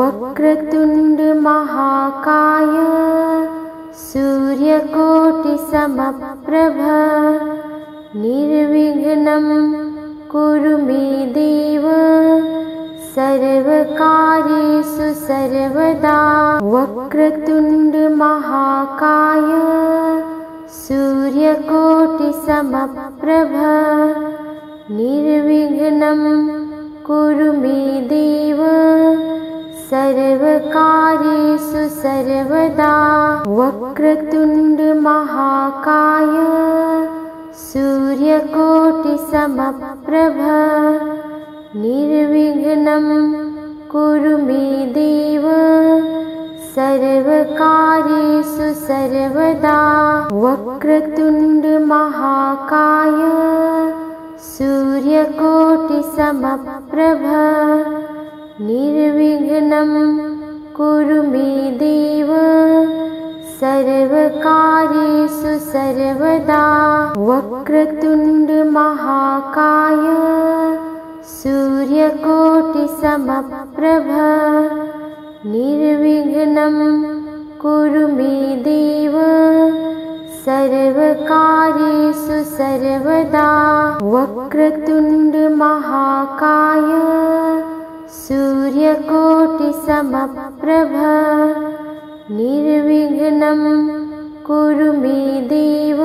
वक्रतुण्ड महाकाय सूर्यकोटिसमप्रभ निर्विघ्नं कुरु मे देव सर्वकार्येषु सर्वदा। वक्रतुण्ड महाकाय सूर्यकोटिसमप्रभ निर्विघ्नं कुरु मे देव सर्वकार्येषु सर्वदा। वक्रतुण्ड महाकाय सूर्यकोटिसमप्रभ निर्विघ्नं कुरु मे देव सर्वकार्येषु सर्वदा। वक्रतुण्ड महाकाय सूर्यकोटिसमप्रभ निर्विघ्नं कुरु मे देव सर्वकार्येषु सर्वदा। वक्रतुण्ड महाकाय सूर्यकोटिसमप्रभ निर्विघ्नं कुरु मे देव सर्वकार्येषु सर्वदा। वक्रतुण्ड महाकाय सूर्यकोटिसमप्रभ निर्विघ्नं कुरु मे देव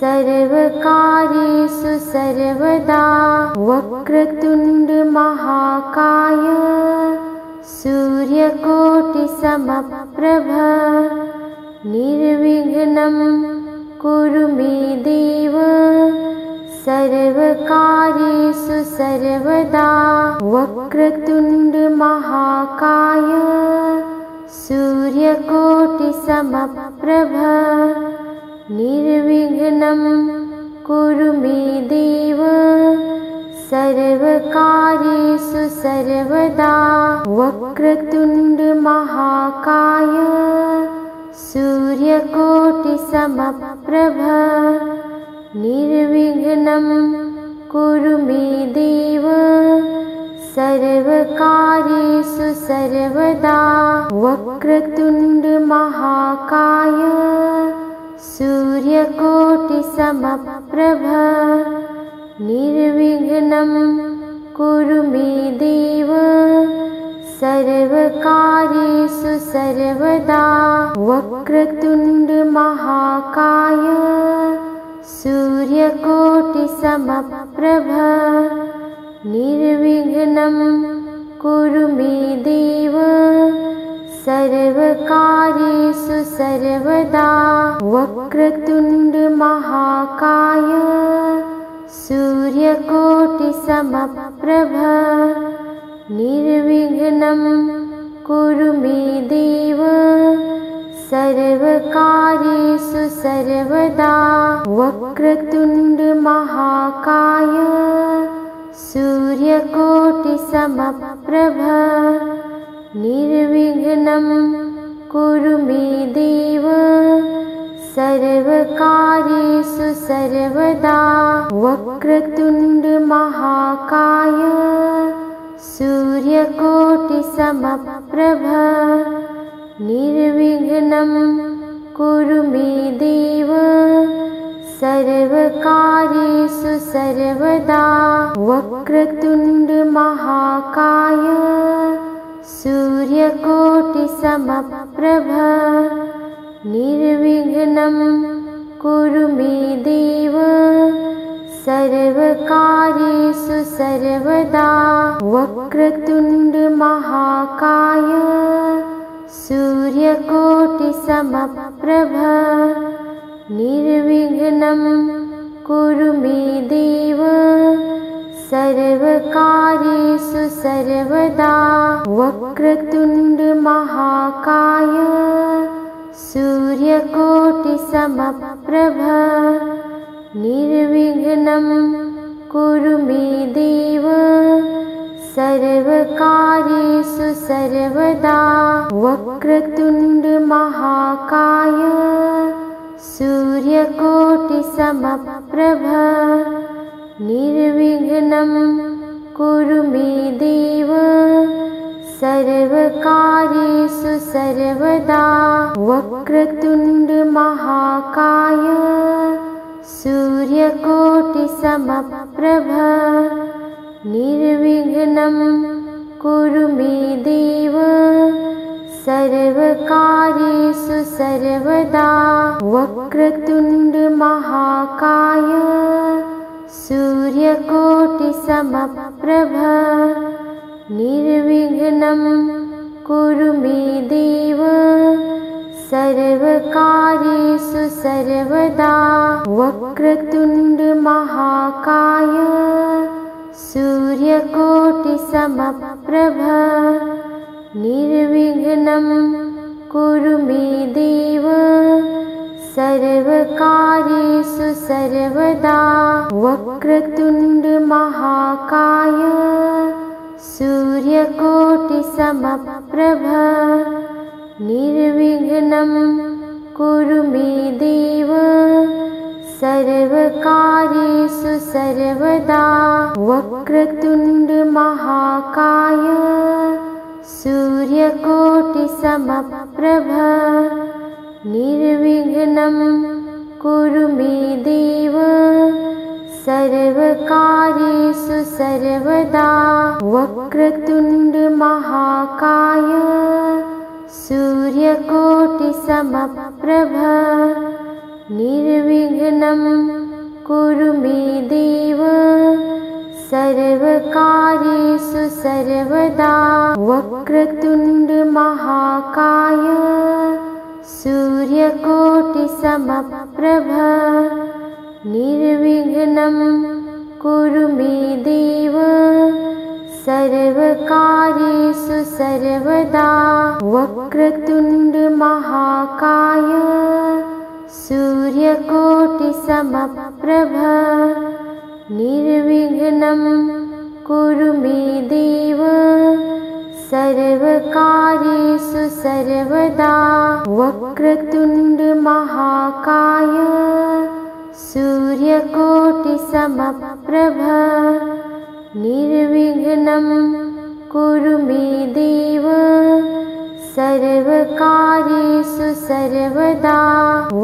सर्वकार्येषु सर्वदा। वक्रतुण्ड महाकाय सूर्यकोटिसमप्रभ निर्विघ्नं कुरु मे देव सर्वकार्येषु सर्वदा। वक्रतुण्ड महाकाय सूर्यकोटिसमप्रभ निर्विघ्नं कुरु मे देव सर्वकार्येषु सर्वदा। वक्रतुण्ड महाकाय सूर्यकोटिसमप्रभ निर्विघ्नं कुरु मे देव सर्वकार्येषु सर्वदा। वक्रतुण्ड महाकाय सूर्यकोटिसमप्रभ निर्विघ्नं कुरु मे देव सर्वकार्येषु सर्वदा। वक्रतुण्ड महाकाय सूर्यकोटिसमप्रभ निर्विघ्नं कुरु मे देव सर्वकार्येषु सर्वदा। वक्रतुण्ड महाकाय सूर्यकोटिसमप्रभ निर्विघ्नं कुरु मे देव सर्वकार्येषु सर्वदा। वक्रतुण्ड महाकाय सूर्यकोटिसमप्रभ निर्विघ्नं कुरु मे देव सर्वकार्येषु सर्वदा। वक्रतुण्ड महाकाय सूर्यकोटिसमप्रभ निर्विघ्नं कुरु मे देव सर्वकार्येषु सर्वदा। वक्रतुण्ड महाकाय सूर्यकोटिसमप्रभ निर्विघ्नं कुरु मे देव सर्वकार्येषु सर्वदा। वक्रतुण्ड महाकाय सूर्यकोटिसमप्रभ निर्विघ्नं कुरु मे देव सर्वकार्येषु सर्वदा। वक्रतुण्ड महाकाय सूर्यकोटिसमप्रभ निर्विघ्नं कुरु मे देव सर्वकार्येषु सर्वदा। वक्रतुण्ड महाकाय सूर्यकोटिसमप्रभ निर्विघ्नं कुरु मे देव सर्वकार्येषु सर्वदा वक्रतुण्ड महाकाय सूर्यकोटिसमप्रभ निर्विघ्नं कुरु मे देव सर्वकार्येषु सर्वदा वक्रतुण्ड महाकाय सूर्यकोटिसमप्रभ निर्विघ्नं कुरु मे देव सर्वकार्येषु सर्वदा वक्रतुण्ड महाकाय सूर्यकोटिसमप्रभ निर्विघ्नं कुरु मे देव सर्वकार्येषु सर्वदा वक्रतुण्ड महाकाय सूर्यकोटिसमप्रभ निर्विघ्नं कुरु मे देव सर्वकार्येषु सर्वदा वक्रतुण्ड महाकाय सूर्यकोटिसमप्रभ निर्विघ्नं कुरु मे देव सर्वकार्येषु सर्वदा वक्रतुण्ड महाकाय सूर्यकोटिसमप्रभ निर्विघ्नं कुरु मे देव सर्वकार्येषु सर्वदा वक्रतुण्ड महाकाय सूर्यकोटिसमप्रभ निर्विघ्नं कुरु मे देव सर्वकार्येषु सर्वदा वक्रतुण्ड महाकाय सूर्यकोटिसमप्रभ निर्विघ्नं कुरु मे देव सर्वकार्येषु सर्वदा वक्रतुण्ड महाकाय सूर्यकोटिसमप्रभ निर्विघ्नं कुरु मे देव सर्वकार्येषु सर्वदा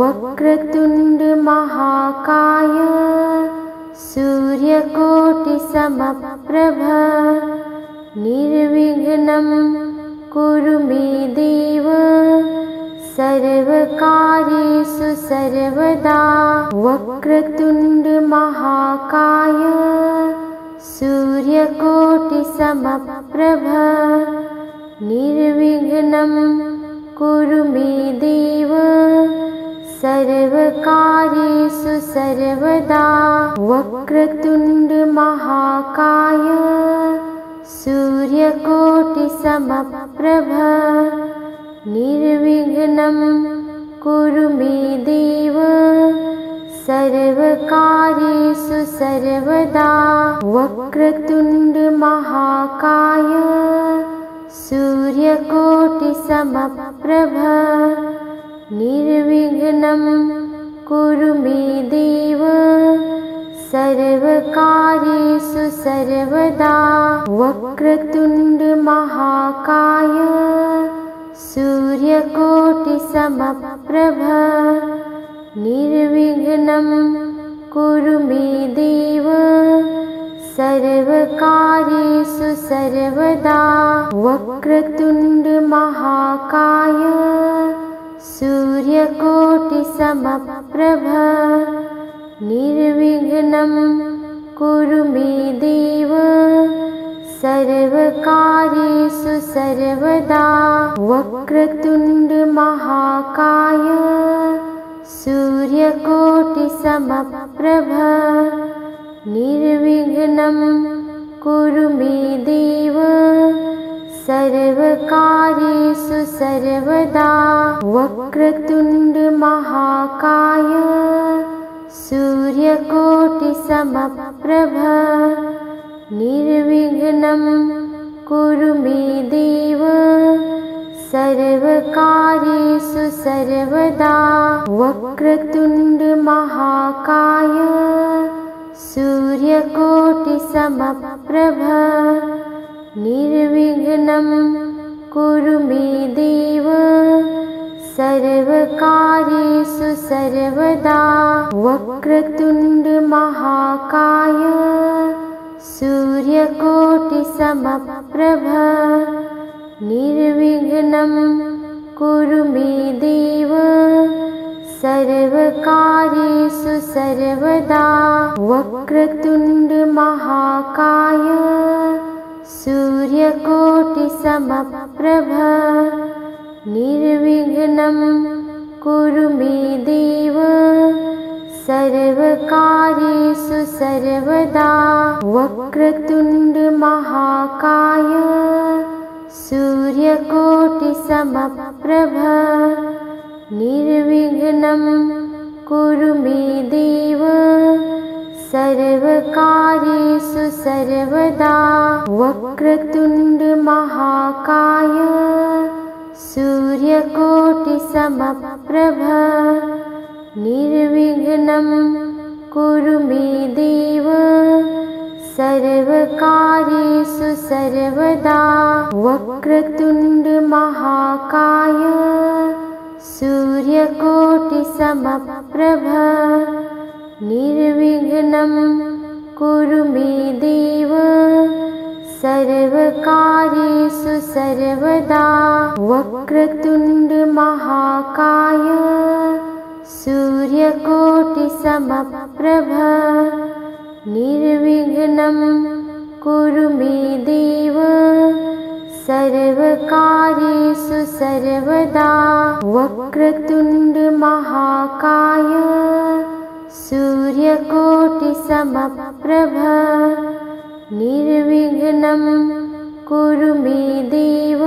वक्रतुण्ड महाकाय सूर्यकोटिसमप्रभ निर्विघ्नं कुरु मे देव सर्वकार्येषु सर्वदा वक्रतुण्ड महाकाय सूर्यकोटिसमप्रभ निर्विघ्नं कुरु मे देव सर्वकार्येषु सर्वदा वक्रतुण्ड महाकाय सूर्यकोटिसमप्रभ निर्विघ्नं कुरु मे देव सर्वकार्येषु सर्वदा वक्रतुण्ड महाकाय सूर्यकोटिसमप्रभ निर्विघ्नं कुरु मे देव सर्वकार्येषु सर्वदा वक्रतुण्ड महाकाय सूर्यकोटिसमप्रभ निर्विघ्नं कुरु मे देव सर्वकार्येषु सर्वदा वक्रतुण्ड महाकाय सूर्यकोटिसमप्रभ निर्विघ्नं कुरु मे देव सर्वकार्येषु सर्वदा वक्रतुण्ड महाकाय सूर्यकोटिसमप्रभ निर्विघ्नं कुरु मे देव सर्वकार्येषु सर्वदा वक्रतुण्ड महाकाय सूर्यकोटिसमप्रभ निर्विघ्नं कुरु मे देव सर्वकार्येषु सर्वदा वक्रतुण्ड महाकाय सूर्यकोटिसमप्रभ निर्विघ्नं कुरु मे देव सर्वकार्येषु सर्वदा वक्रतुण्ड महाकाय सूर्यकोटिसमप्रभ निर्विघ्नं कुरु मे देव सर्वकार्येषु सर्वदा वक्रतुण्ड महाकाय सूर्यकोटिसमप्रभ निर्विघ्नं कुरु मे देव सर्वकार्येषु सर्वदा वक्रतुण्ड महाकाय सूर्यकोटिसमप्रभ निर्विघ्नं कुरु मे देव सर्वकार्येषु सर्वदा वक्रतुण्ड महाकाय सूर्यकोटिसमप्रभ निर्विघ्नं कुरु मे देव सर्वकार्येषु सर्वदा वक्रतुण्ड महाकाय सूर्यकोटिसमप्रभ निर्विघ्नं कुरु मे देव सर्वकार्येषु सर्वदा वक्रतुण्ड महाकाय सूर्यकोटिसमप्रभ निर्विघ्नं कुरु मे देव सर्वकार्येषु सर्वदा वक्रतुण्ड महाकाय सूर्यकोटिसमप्रभ निर्विघ्नं कुरु मे देव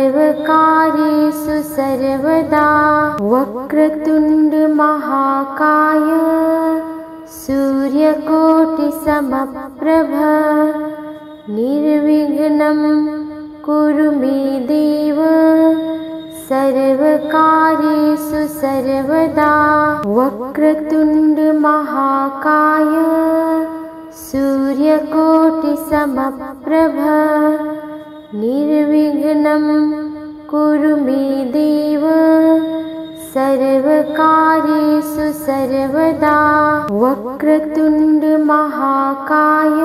सर्वकार्येषु सर्वदा वक्रतुण्ड महाकाय सूर्यकोटिसमप्रभ निर्विघ्नं कुरु मे देव सर्वकार्येषु सर्वदा वक्रतुण्ड महाकाय सूर्यकोटिसमप्रभ निर्विघ्नं कुरु मे देव सर्वकार्येषु सर्वदा वक्रतुण्ड महाकाय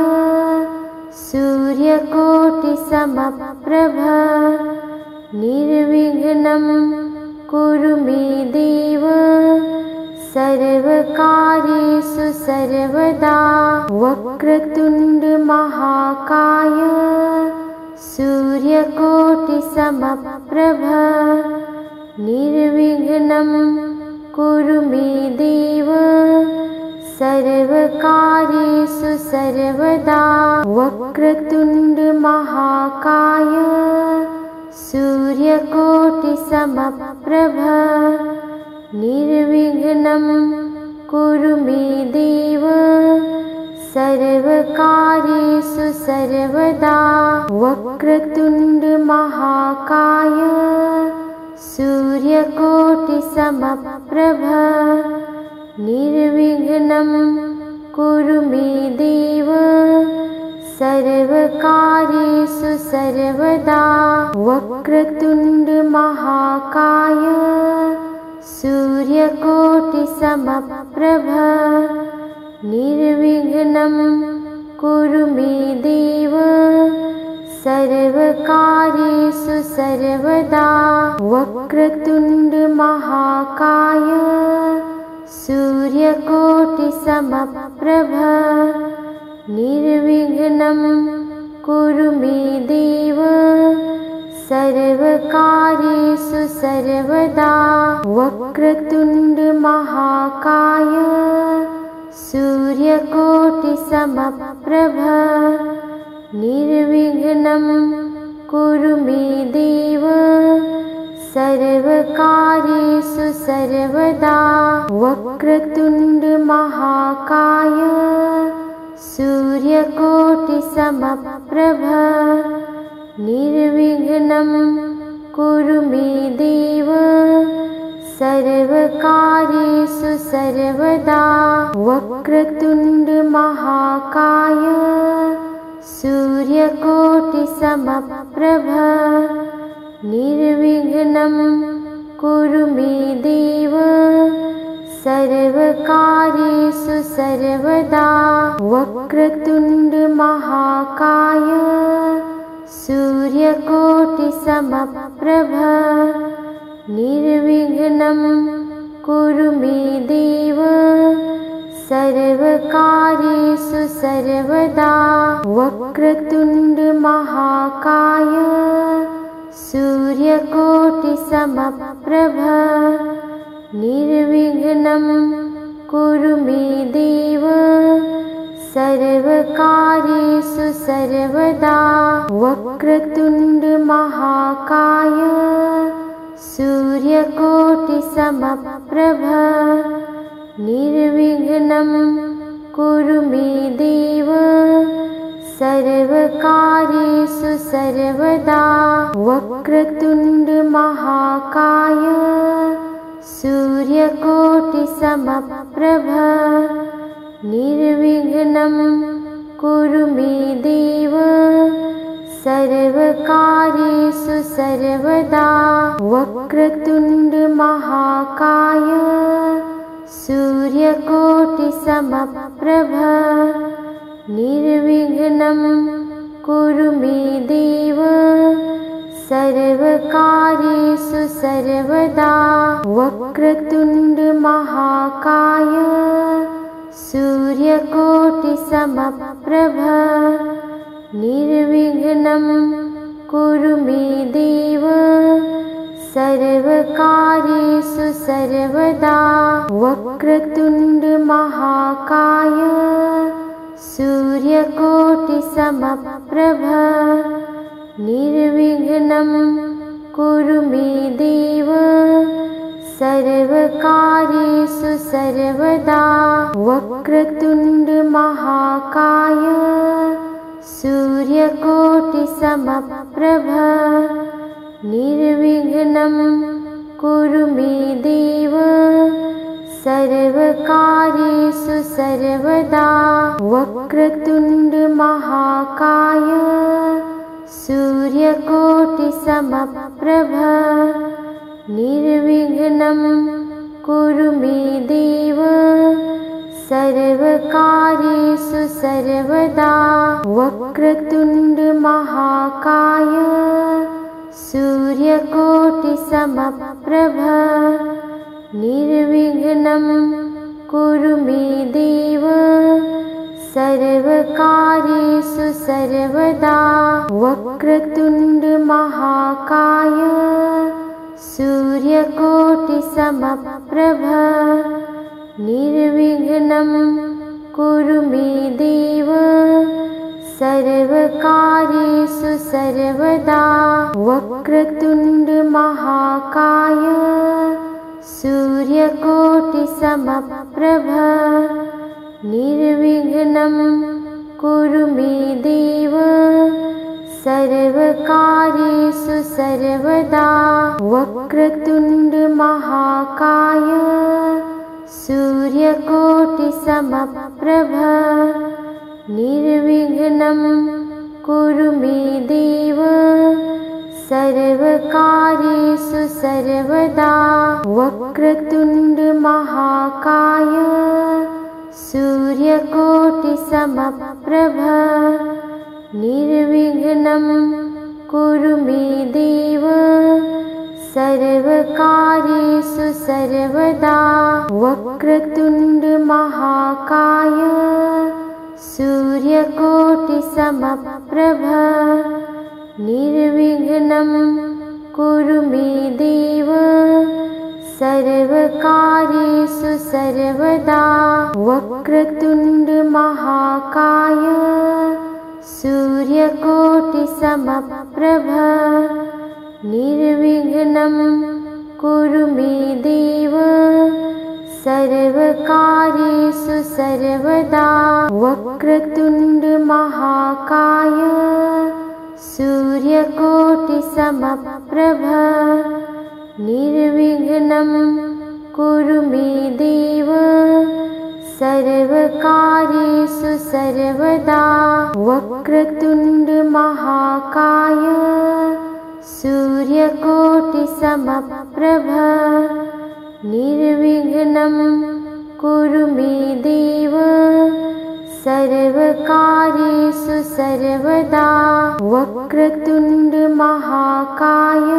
सूर्यकोटिसमप्रभ निर्विघ्नं कुरु मे देव सर्वकार्येषु सर्वदा वक्रतुण्ड महाकाय सूर्यकोटिसमप्रभ निर्विघ्नं कुरु मे देव सर्वकार्येषु सर्वदा वक्रतुण्ड महाकाय सूर्यकोटिसमप्रभ निर्विघ्नं कुरु मे देव सर्वकार्येषु सर्वदा वक्रतुण्ड महाकाय सूर्यकोटिसमप्रभ निर्विघ्नं कुरु मे देव सर्वकार्येषु सर्वदा वक्रतुण्ड महाकाय सूर्यकोटिसमप्रभ निर्विघ्नं कुरु मे देव सर्वकार्येषु सर्वदा वक्रतुण्ड महाकाय सूर्यकोटिसमप्रभ निर्विघ्नं कुरु मे देव सर्वकार्येषु सर्वदा वक्रतुण्ड महाकाय सूर्यकोटिसमप्रभ निर्विघ्नं कुरु मे देव सर्वकार्येषु सर्वदा वक्रतुण्ड महाकाय सूर्यकोटिसमप्रभ निर्विघ्नं कुरु मे देव सर्वकार्येषु सर्वदा वक्रतुण्ड महाकाय सूर्यकोटिसमप्रभ समप्रभ निर्विघ्नं कुरु मे देव सर्वकार्येषु सर्वदा वक्रतुण्ड महाकाय सूर्यकोटिसमप्रभ निर्विघ्नं कुरु मे देव सर्वकार्येषु सर्वदा वक्रतुण्ड महाकाय सूर्यकोटिसमप्रभ निर्विघ्नं कुरु मे देव सर्वकार्येषु सर्वदा वक्रतुण्ड महाकाय सूर्यकोटिसमप्रभ निर्विघ्नं कुरु मे देव सर्वकार्येषु सर्वदा वक्रतुण्ड महाकाय सूर्यकोटिसमप्रभ निर्विघ्नं कुरु मे देव सर्वकार्येषु सर्वदा वक्रतुण्ड महाकाय सूर्यकोटिसमप्रभ निर्विघ्नं कुरु मे देव सर्वकार्येषु सर्वदा वक्रतुण्ड महाकाय सूर्यकोटिसमप्रभ निर्विघ्नं कुरु मे देव सर्वकार्येषु सर्वदा वक्रतुण्ड महाकाय सूर्यकोटिसमप्रभ निर्विघ्नं कुरु मे देव सर्वकार्येषु सर्वदा वक्रतुण्ड महाकाय सूर्यकोटिसमप्रभ निर्विघ्नं कुरु मे देव सर्वकार्येषु सर्वदा वक्रतुण्ड महाकाय सूर्यकोटिसमप्रभ निर्विघ्नं कुरु मे देव सर्वकार्येषु सर्वदा वक्रतुण्ड महाकाय सूर्यकोटिसमप्रभ निर्विघ्नं कुरु मे देव सर्वकार्येषु सर्वदा वक्रतुण्ड महाकाय सूर्यकोटिसमप्रभ निर्विघ्नं कुरु मे देव सर्वकार्येषु सर्वदा वक्रतुण्ड महाकाय सूर्यकोटिसमप्रभ निर्विघ्नं कुरु मे देव सर्वकार्येषु सर्वदा वक्रतुण्ड महाकाय सूर्यकोटिसमप्रभ निर्विघ्नं कुरु मे देव सर्वकार्येषु सर्वदा वक्रतुण्ड महाकाय सूर्यकोटिसमप्रभ निर्विघ्नं कुरु मे देव सर्वकार्येषु सर्वदा वक्रतुण्ड महाकाय सूर्यकोटिसमप्रभ निर्विघ्नं कुरु मे देव सर्वकार्येषु सर्वदा वक्रतुण्ड महाकाय सूर्यकोटिसमप्रभ निर्विघ्नं कुरु मे देव सर्वकार्येषु सर्वदा वक्रतुण्ड महाकाय सूर्यकोटिसमप्रभ निर्विघ्नं कुरु मे देव सर्वकार्येषु सर्वदा वक्रतुण्ड महाकाय सूर्यकोटिसमप्रभ निर्विघ्नं कुरु मे देव सर्वकार्येषु सर्वदा वक्रतुण्ड महाकाय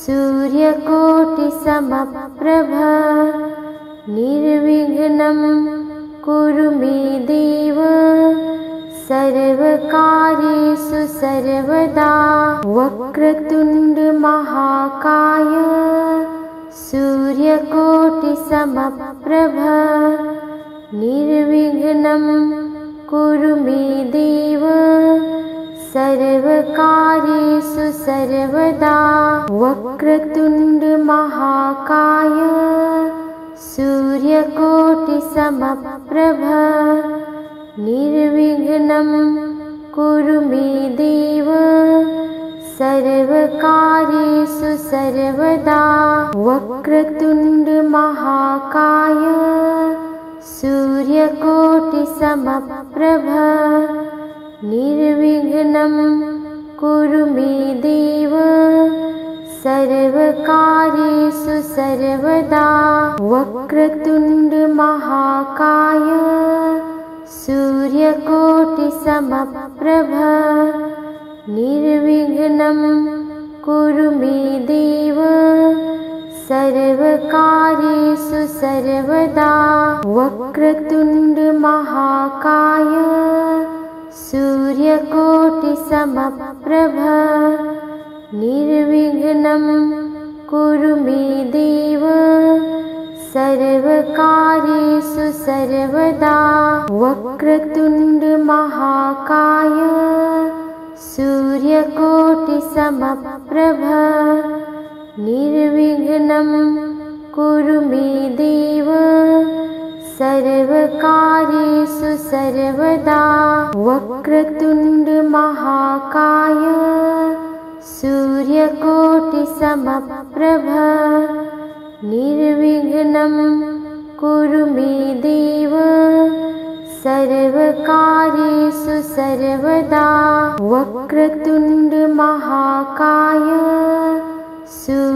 सूर्यकोटिसमप्रभ निर्विघ्नं कुरु मे देव सर्वकार्येषु सर्वदा वक्रतुण्ड महाकाय सूर्यकोटिसमप्रभ निर्विघ्नं कुरु मे देव सर्वकार्येषु सर्वदा वक्रतुण्ड महाकाय सूर्यकोटिसमप्रभ निर्विघ्नं कुरु मे देव सर्वकार्येषु सर्वदा वक्रतुण्ड महाकाय सूर्यकोटिसमप्रभ निर्विघ्नं कुरु मे देव सर्वकार्येषु सर्वदा वक्रतुण्ड महाकाय सूर्यकोटिसमप्रभ निर्विघ्नं कुरु मे देव सर्वकार्येषु सर्वदा वक्रतुण्ड महाकाय सूर्यकोटिसमप्रभ निर्विघ्नं कुरु मे देव सर्वकार्येषु सर्वदा वक्रतुण्ड महाकाय सूर्यकोटिसमप्रभ निर्विघ्नं कुरु मे देव सर्वकार्येषु सर्वदा वक्रतुण्ड महाकाय सूर्यकोटिसमप्रभ निर्विघ्नं कुरु मे देव सर्वकार्येषु सर्वदा वक्रतुण्ड महाकाय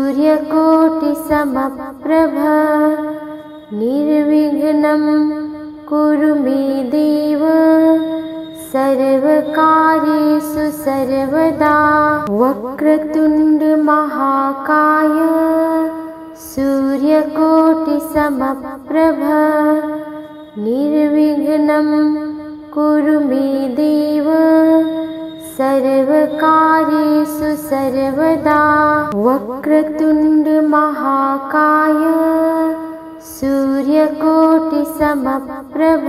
सूर्यकोटिसमप्रभ निर्विघ्नं कुरु मे देव सर्वकार्येषु सर्वदा वक्रतुण्ड महाकाय सूर्यकोटिसमप्रभ निर्विघ्नं कुरु मे देव सर्वकार्येषु सर्वदा वक्रतुण्ड महाकाय सूर्यकोटिसमप्रभ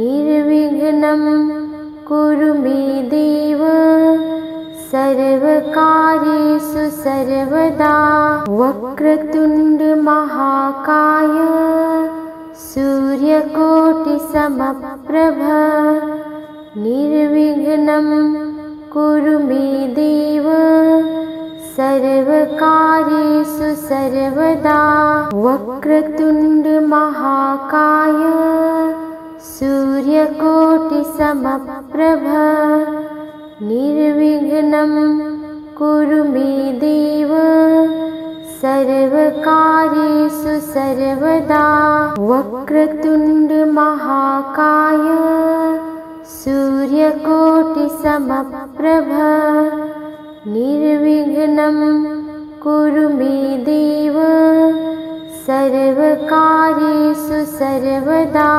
निर्विघ्नं कुरु मे देव सर्वकार्येषु सर्वदा वक्रतुण्ड महाकाय सूर्यकोटिसमप्रभ निर्विघ्नं कुरु मे देव सर्वकार्येषु सर्वदा वक्रतुण्ड महाकाय सूर्यकोटिसमप्रभ निर्विघ्नं कुरु मे देव सर्वकार्येषु सर्वदा वक्रतुण्ड महाकाय सूर्यकोटिसमप्रभ निर्विघ्नं कुरु मे देव सर्वकार्येषु सर्वदा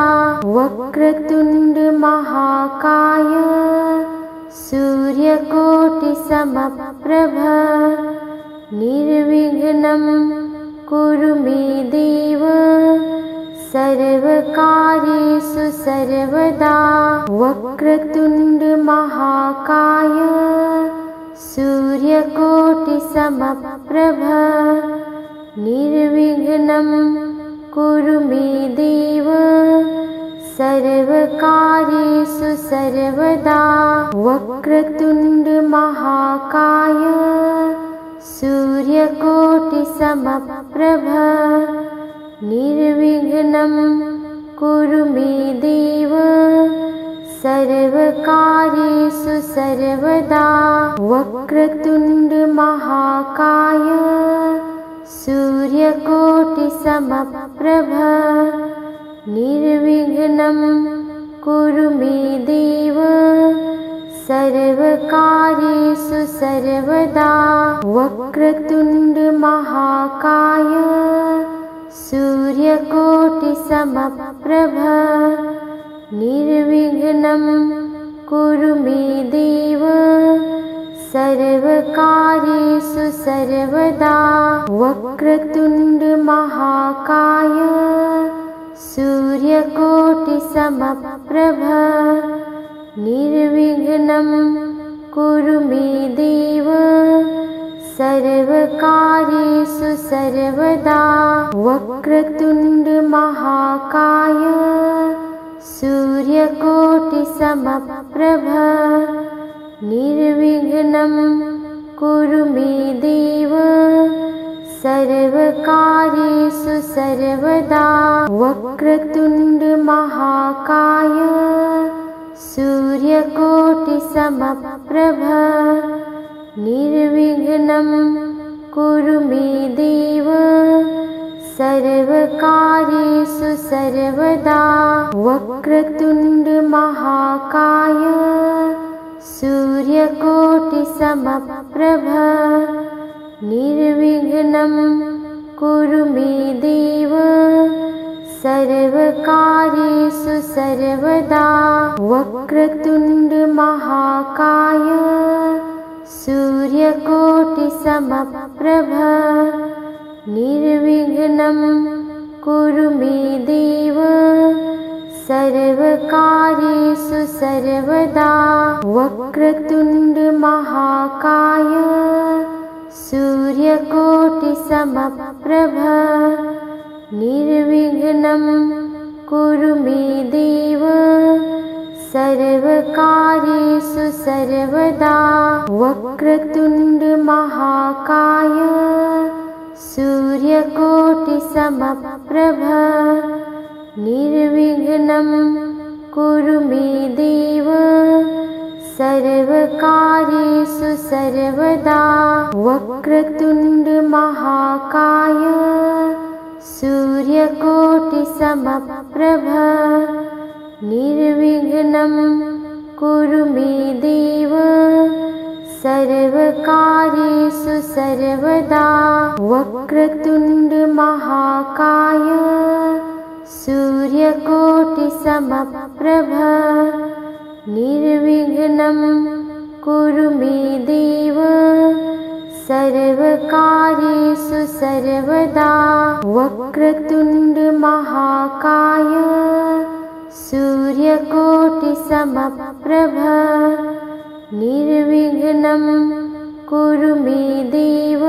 वक्रतुण्ड महाकाय सूर्यकोटिसमप्रभ निर्विघ्नं कुरु मे देव सर्वकार्येषु सर्वदा वक्रतुण्ड महाकाय सूर्यकोटिसमप्रभ निर्विघ्नं कुरु मे देव सर्वकार्येषु सर्वदा वक्रतुण्ड महाकाय सूर्यकोटिसमप्रभ निर्विघ्नं कुरु मे देव सर्वकार्येषु सर्वदा वक्रतुण्ड महाकाय सूर्यकोटिसमप्रभ निर्विघ्नं कुरु मे देव सर्वकार्येषु सर्वदा वक्रतुण्ड महाकाय सूर्यकोटिसमप्रभ निर्विघ्नं कुरु मे देव सर्वकार्येषु सर्वदा वक्रतुण्ड महाकाय सूर्यकोटिसमप्रभ निर्विघ्नं कुरु मे देव सर्वकार्येषु सर्वदा वक्रतुण्ड महाकाय सूर्यकोटिसमप्रभ निर्विघ्नं कुरु मे देव सर्वकार्येषु सर्वदा वक्रतुण्ड महाकाय सूर्यकोटिसमप्रभ निर्विघ्नं कुरु मे देव सर्वकार्येषु सर्वदा वक्रतुण्ड महाकाय सूर्यकोटिसमप्रभ निर्विघ्नं कुरु मे देव सर्वकार्येषु सर्वदा वक्रतुण्ड महाकाय सूर्यकोटिसमप्रभ निर्विघ्नं कुरु मे देव सर्वकार्येषु सर्वदा वक्रतुण्ड महाकाय सूर्यकोटिसमप्रभ निर्विघ्नं कुरु मे देव सर्वकार्येषु सर्वदा वक्रतुण्ड महाकाय सूर्यकोटिसमप्रभ निर्विघ्नं कुरु मे देव सर्वकार्येषु सर्वदा वक्रतुण्ड महाकाय सूर्यकोटिसमप्रभ निर्विघ्नं कुरु मे देव सर्वकार्येषु सर्वदा वक्रतुण्ड महाकाय सूर्यकोटिसमप्रभ निर्विघ्नं कुरु मे देव सर्वकार्येषु सर्वदा वक्रतुण्ड महाकाय सूर्यकोटिसमप्रभ निर्विघ्नं कुरु मे देव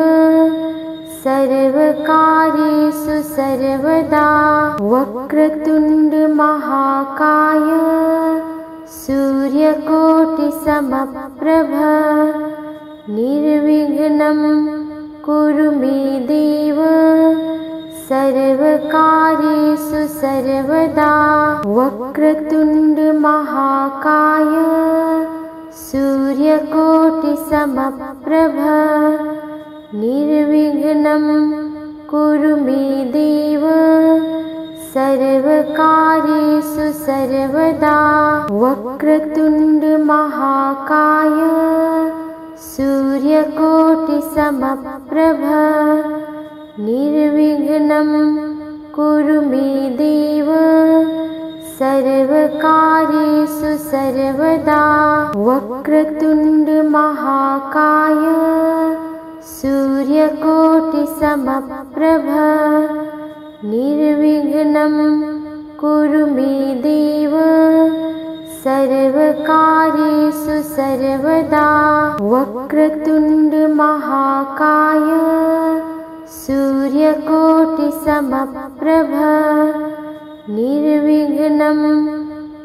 सर्वकार्येषु सर्वदा वक्रतुण्ड महाकाय सूर्यकोटिसमप्रभ निर्विघ्नं कुरु मे देव सर्वकार्येषु सर्वदा वक्रतुण्ड महाकाय सूर्यकोटिसमप्रभ निर्विघ्नं कुरु मे देव सर्वकार्येषु सर्वदा वक्रतुण्ड महाकाय सूर्यकोटिसमप्रभ निर्विघ्नं कुरु मे देव सर्वकार्येषु सर्वदा वक्रतुण्ड महाकाय सूर्यकोटिसमप्रभ निर्विघ्नं कुरु मे देव सर्वकार्येषु सर्वदा वक्रतुण्ड महाकाय सूर्यकोटिसमप्रभ निर्विघ्नं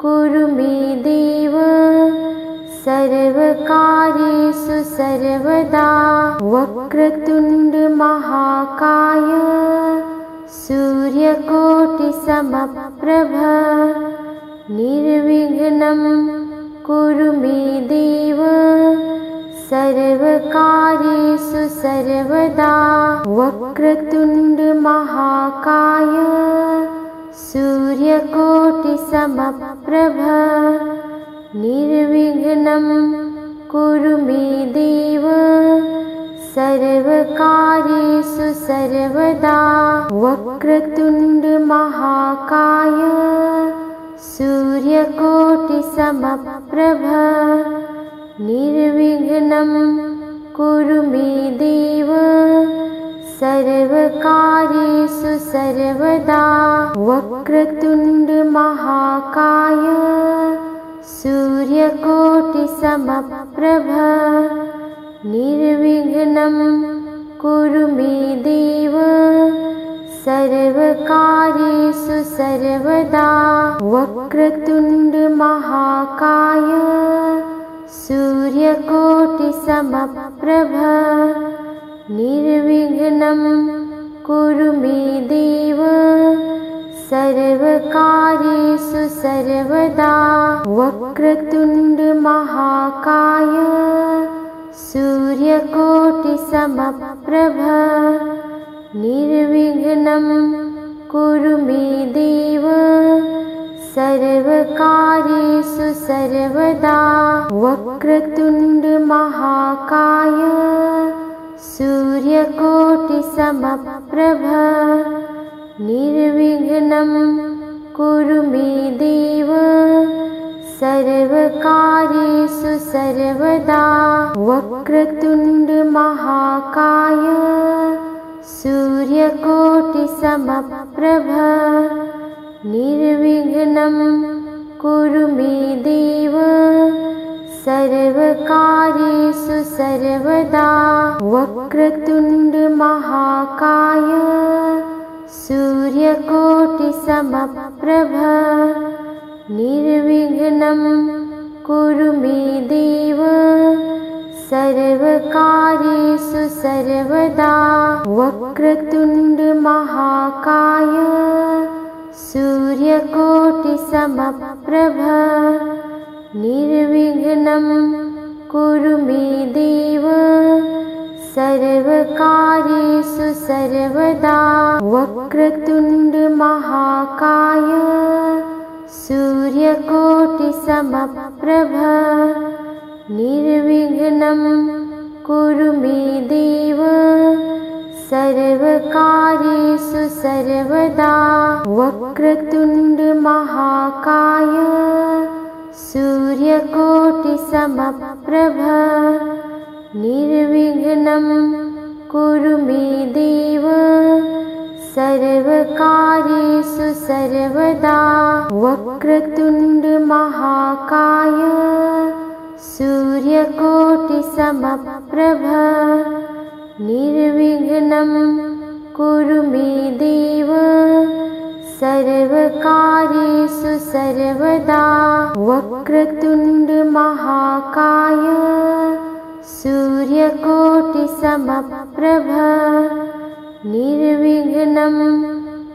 कुरु मे देव सर्वकार्येषु सर्वदा वक्रतुण्ड महाकाय सूर्यकोटिसमप्रभ निर्विघ्नं कुरु मे देव सर्वकार्येषु सर्वदा। वक्रतुण्ड महाकाय सूर्यकोटिसमप्रभ निर्विघ्नं कुरु मे देव सर्वकार्येषु सर्वदा। वक्रतुण्ड महाकाय सूर्यकोटिसमप्रभ निर्विघ्नं कुरु मे देव सर्वकार्येषु सर्वदा। वक्रतुण्ड महाकाय सूर्यकोटिसमप्रभ निर्विघ्नं कुरु मे देव सर्वकार्येषु सर्वदा। वक्रतुण्ड महाकाय सूर्यकोटिसमप्रभ निर्विघ्नं कुरु मे देव सर्वकार्येषु सर्वदा। वक्रतुण्ड महाकाय सूर्यकोटिसमप्रभ निर्विघ्नं कुरु मे देव सर्वकार्येषु सर्वदा। वक्रतुण्ड महाकाय सूर्यकोटिसमप्रभ निर्विघ्नं कुरु मे देव सर्वकार्येषु सर्वदा। वक्रतुण्ड महाकाय सूर्यकोटिसमप्रभ निर्विघ्नं कुरु मे देव सर्वकार्येषु सर्वदा। वक्रतुण्ड महाकाय सूर्यकोटिसमप्रभ निर्विघ्नं कुरु मे देव सर्वकार्येषु सर्वदा। वक्रतुण्ड महाकाय सूर्यकोटिसमप्रभ निर्विघ्नं कुरु मे देव सर्वकार्येषु सर्वदा। वक्रतुण्ड महाकाय सूर्यकोटिसमप्रभ निर्विघ्नं कुरु मे देव सर्वकार्येषु सर्वदा। वक्रतुण्ड महाकाय सूर्यकोटिसमप्रभ निर्विघ्नं कुरु मे देव सर्वकार्येषु सर्वदा। वक्रतुण्ड महाकाय सूर्यकोटिसमप्रभ निर्विघ्नं कुरु मे देव सर्वकार्येषु सर्वदा। वक्रतुण्ड महाकाय सूर्यकोटिसमप्रभ निर्विघ्नं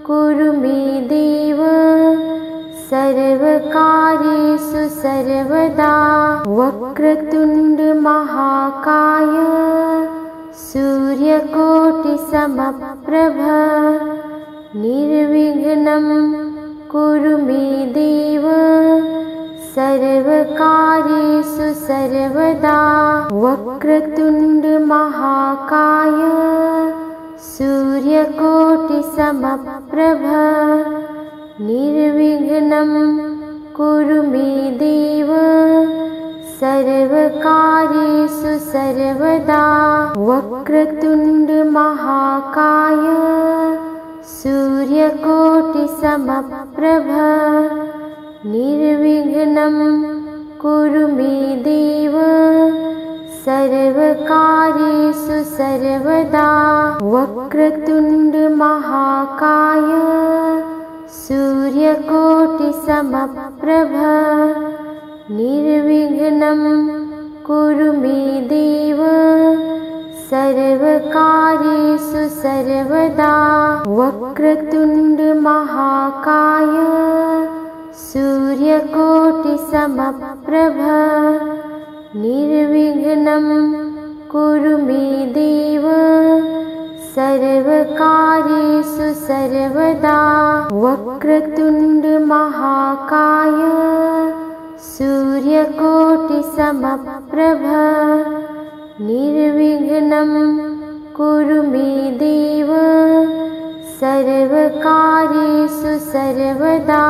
कुरु मे देव सर्वकार्येषु सर्वदा। वक्रतुण्ड महाकाय सूर्यकोटिसमप्रभ निर्विघ्नं कुरु मे देव सर्वकार्येषु सर्वदा। वक्रतुण्ड महाकाय सूर्यकोटिसमप्रभ निर्विघ्नं कुरु मे देव सर्वकार्येषु सर्वदा। वक्रतुण्ड महाकाय सूर्यकोटिसमप्रभ निर्विघ्नं कुरु मे देव सर्वकार्येषु सर्वदा। वक्रतुण्ड महाकाय सूर्यकोटिसमप्रभ निर्विघ्नं कुरु मे देव सर्वकार्येषु सर्वदा वक्रतुण्ड महाकाय सूर्यकोटिसमप्रभ निर्विघ्नं कुरु मे देव सर्वकार्येषु सर्वदा वक्रतुण्ड महाकाय सूर्यकोटिसमप्रभ निर्विघ्नं कुरु मे देव सर्वकार्येषु सर्वदा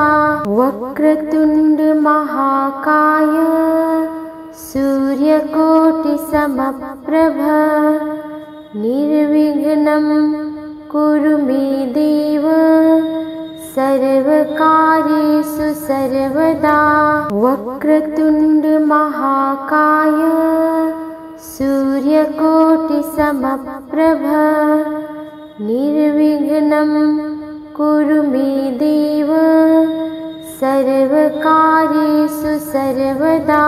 वक्रतुण्ड महाकाय सूर्यकोटिसमप्रभ निर्विघ्नं कुरु मे देव सर्वकार्येषु सर्वदा वक्रतुण्ड महाकाय सूर्यकोटिसमप्रभ निर्विघ्नं कुरु मे देव सर्वकार्येषु सर्वदा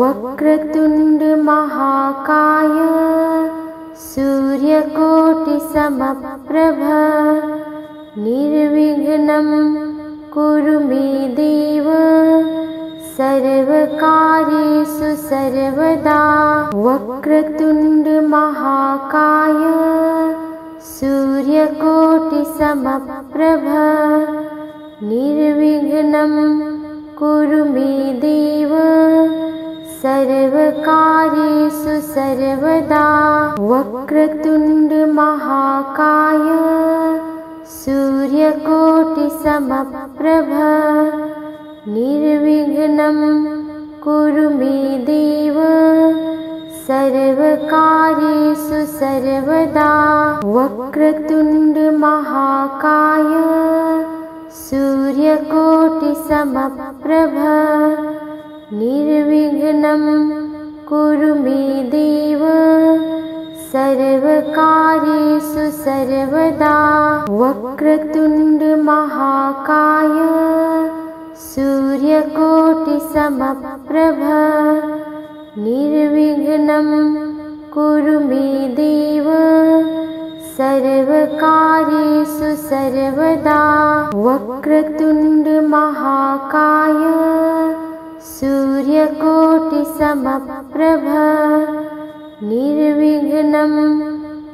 वक्रतुण्ड महाकाय सूर्यकोटिसमप्रभ निर्विघ्नं कुरु मे देव सर्वकार्येषु सर्वदा वक्रतुण्ड महाकाय सूर्यकोटिसमप्रभ निर्विघ्नं कुरु मे देव सर्वकार्येषु सर्वदा वक्रतुण्ड महाकाय सूर्यकोटिसमप्रभ निर्विघ्नं कुरु मे देव सर्वकार्येषु सर्वदा वक्रतुण्ड महाकाय सूर्यकोटिसमप्रभ निर्विघ्नं कुरु मे देव सर्वकार्येषु सर्वदा वक्रतुण्ड महाकाय सूर्यकोटिसमप्रभ निर्विघ्नं कुरु मे देव सर्वकार्येषु सर्वदा वक्रतुण्ड महाकाय सूर्यकोटिसमप्रभ निर्विघ्नं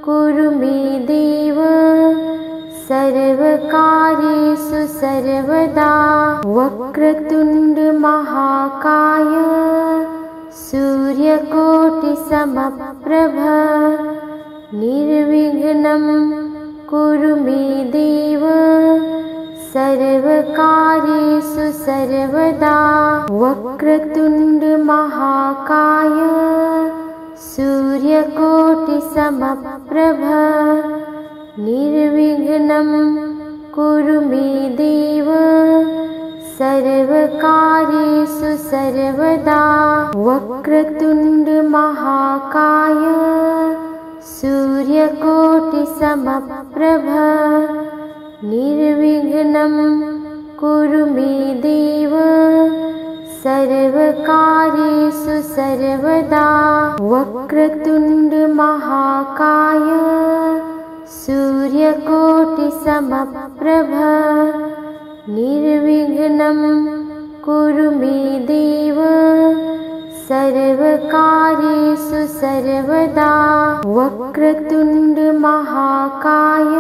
कुरु मे देव सर्वकार्येषु सर्वदा वक्रतुण्ड महाकाय सूर्यकोटिसमप्रभ निर्विघ्नं कुरु मे देव सर्वकार्येषु सर्वदा वक्रतुण्ड महाकाय सूर्यकोटिसमप्रभ निर्विघ्नं कुरु मे देव सर्वकार्येषु सर्वदा वक्रतुण्ड महाकाय सूर्यकोटिसमप्रभ निर्विघ्नं कुरु मे देव सर्वकार्येषु सर्वदा वक्रतुण्ड महाकाय सूर्यकोटिसमप्रभ निर्विघ्नं कुरु मे देव सर्वकार्येषु सर्वदा वक्रतुण्ड महाकाय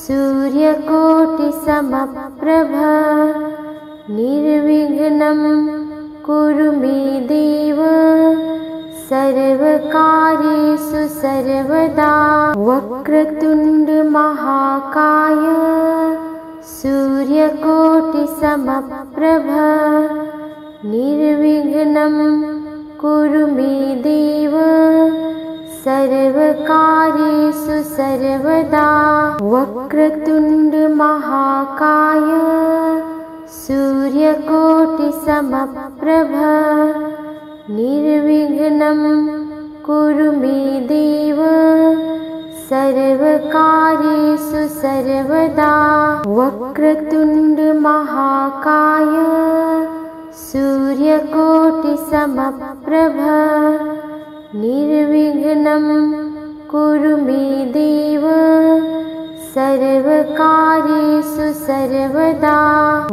सूर्यकोटिसमप्रभ निर्विघ्नं कुरु मे देव सर्वकार्येषु सर्वदा वक्रतुण्ड महाकाय सूर्यकोटिसमप्रभ निर्विघ्नं कुरु मे देव सर्वकार्येषु सर्वदा वक्रतुण्ड महाकाय सूर्यकोटिसमप्रभ निर्विघ्नं कुरु मे देव सर्वकार्येषु सर्वदा वक्रतुण्ड महाकाय सूर्यकोटिसमप्रभ निर्विघ्नं सर्वकार्येषु सर्वदा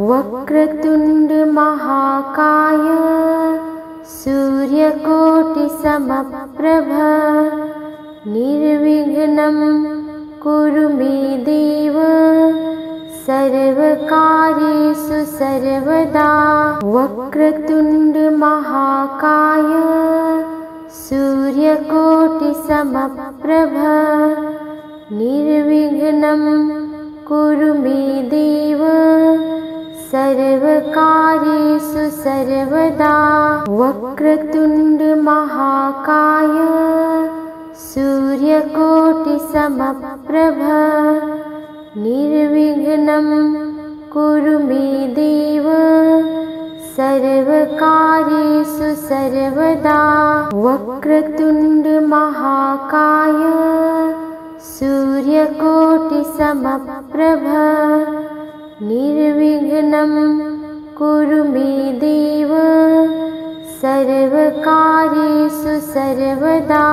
वक्रतुण्ड महाकाय सूर्यकोटिसमप्रभ निर्विघ्नं कुरु मे देव सर्वकार्येषु सर्वदा वक्रतुण्ड महाकाय सूर्यकोटिसमप्रभ निर्विघ्नं कुरु मे देव सर्वकार्येषु सर्वदा वक्रतुण्ड महाकाय सूर्यकोटिसमप्रभ निर्विघ्नं कुरु मे देव सर्वकार्येषु सर्वदा वक्रतुण्ड महाकाय सूर्यकोटिसमप्रभ निर्विघ्नं कुरु मे देव सर्वकार्येषु सर्वदा